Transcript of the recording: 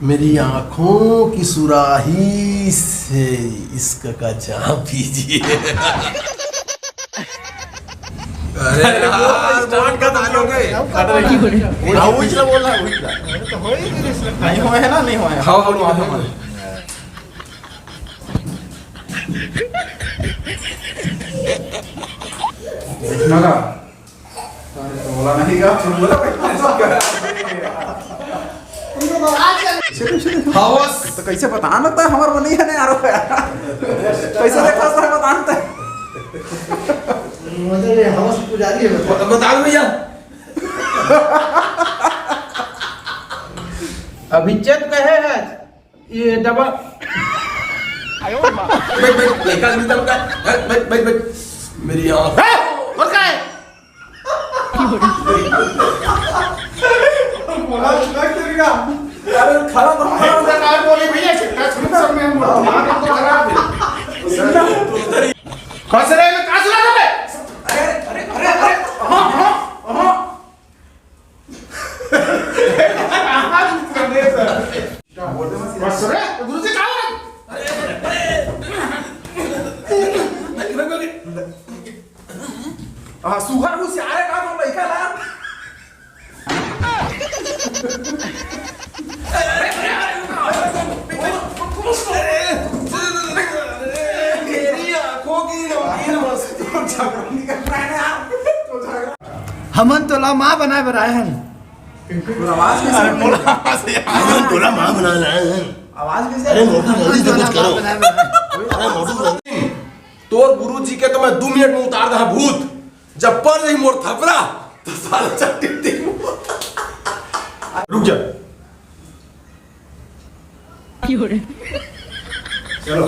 मेरी आंखों की सुराही से इश्क का जाम पीजिए। अरे यार स्टार्ट का ताली हो गए। हाँ वो इसलिए बोल रहा है, वो इसलिए नहीं हुआ है ना, नहीं हुआ है। हाँ हाँ मगा बोला नहीं का बोला हाउस तो कैसे पता लगता है हमारे बनी है ना यार कैसे देखा था बताता है मुझे हवस पुजारी है बता दो भैया। अभिचेत कहे है ये डबल मेरी आँख और क्या है बोला करेगा यार खड़ा तो सरकार बोले भैया सब में हम तो खराब है खसरे में कासला दे अरे हां हां हां खसरे गुरुजी कहां हां सुगर को सारे का तो लइका ला मेरी आंखों की रोटी मस्त झगड़ा निकल रहा है यार हमन तो ला मां बनाए बनाए हैं आवाज कैसे तोला माँ बनाना है। आवाज कैसे अरे मोटू जल्दी से कुछ करो। अरे मोटू जल्दी। तोर गुरु जी के तो मैं 2 मिनट में उतार दहा भूत। जब पर नहीं मोर थपरा तो साला चट्टी रुक जा। चलो